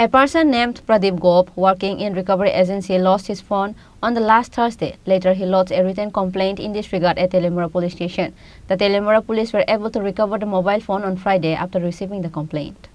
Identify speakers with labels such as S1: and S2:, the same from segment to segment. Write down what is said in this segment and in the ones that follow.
S1: A person named Pradeep Gop, working in recovery agency, lost his phone on the last Thursday. Later, he lodged a written complaint in this regard at Telemura police station. The Telemura police were able to recover the mobile phone on Friday after receiving the complaint.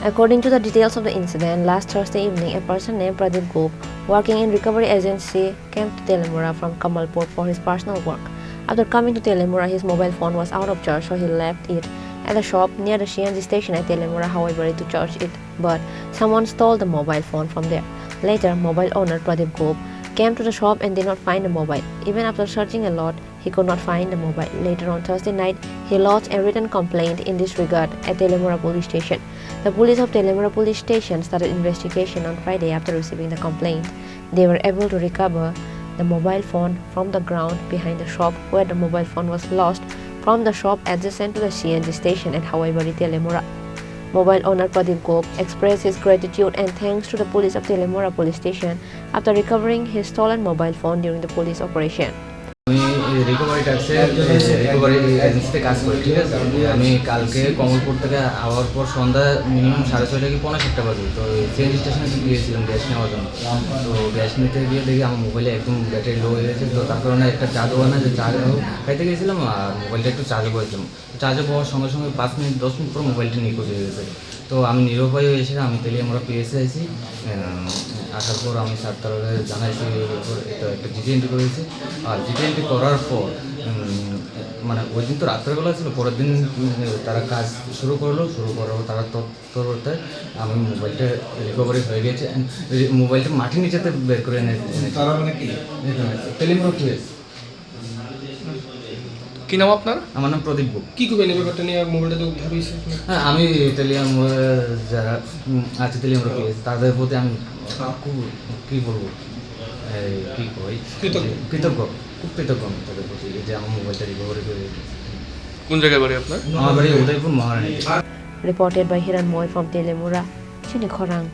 S1: According to the details of the incident, last Thursday evening, a person named Pradeep Gop, working in recovery agency, came to Telemura from Kamalpur for his personal work. After coming to Telemura, his mobile phone was out of charge, so he left it at a shop near the CNG station at Telemura, however, to charge it, but someone stole the mobile phone from there. Later, mobile owner Pradeep Gop came to the shop and did not find the mobile. Even after searching a lot, he could not find the mobile. Later on Thursday night, he lodged a written complaint in this regard at Telemura police station. The police of Telemura police station started investigation on Friday after receiving the complaint. They were able to recover the mobile phone from the ground behind the shop where the mobile phone was lost from the shop adjacent to the CNG station at Hawaiibari, Telemura. Mobile owner Pradeep Gop expressed his gratitude and thanks to the police of Telemura police station after recovering his stolen mobile phone during the police operation.
S2: আমি recovery recovery এজেন্সিতে কাজ করি, ঠিক আছে। আমি কালকে কমলপুর থেকে hour পর সন্ধ্যা মিনিমাম 6:30 কি 6:45 বাজে তো সিএনজি স্টেশনে গিয়েছিলাম গ্যাস নেওয়ার জন্য। তো গ্যাস নিতে গিয়ে দেখি আমার মোবাইলে একদম ব্যাটারি লো হয়ে গেছে। তো তার কারণে একটা চার্জ হয় না, যে চার্জ খাইতে গিয়েছিলাম আর মোবাইলটা একটু চার্জও করেছিলাম। চার্জে পাওয়ার সঙ্গে সঙ্গে 5 মিনিট 10 মিনিট পর মোবাইলটা নিখোঁজ হয়ে গেছে। তো আমি নিরুপায় এসে আমি তেলিয়ামুড়া পিএসে আইছি। আসার পর আমি স্যার তারা জানাইছি, এটা একটা জিডি এন্ট্রি করেছি। আর জিডি এন্ট্রি করার পর মানে ওই দিন তো রাত্রেবেলা ছিল, পরের দিন তারা কাজ শুরু করলো। তারা তৎপরতায় আমি মোবাইলটা রিকভারি হয়ে গেছে। মোবাইলটা মাটির নিচেতে বের করে এনে তেলিয়ামুড়া পিএস।
S3: কি নাম আপনার?
S2: আমার নাম প্রদীপ গুপ।
S3: কি করবেন এই ব্যাপারটা নিয়ে? মোবাইলটা তো উদ্ধার হয়েছে।
S2: হ্যাঁ, আমি তেলিয়ামুড়া যারা আছে তেলিয়ামুড়া পেয়েছি তাদের প্রতি আমি খুব কী বলবো, কী কই, কৃতজ্ঞ, খুব কৃতজ্ঞ তাদের প্রতি যে আমার মোবাইলটা রিকভারি করে।
S3: কোন জায়গায় বাড়ি আপনার?
S2: আমার বাড়ি উদয়পুর মহারানী।
S1: Reported by Hiran Moy from Telemura, Chini Khorang.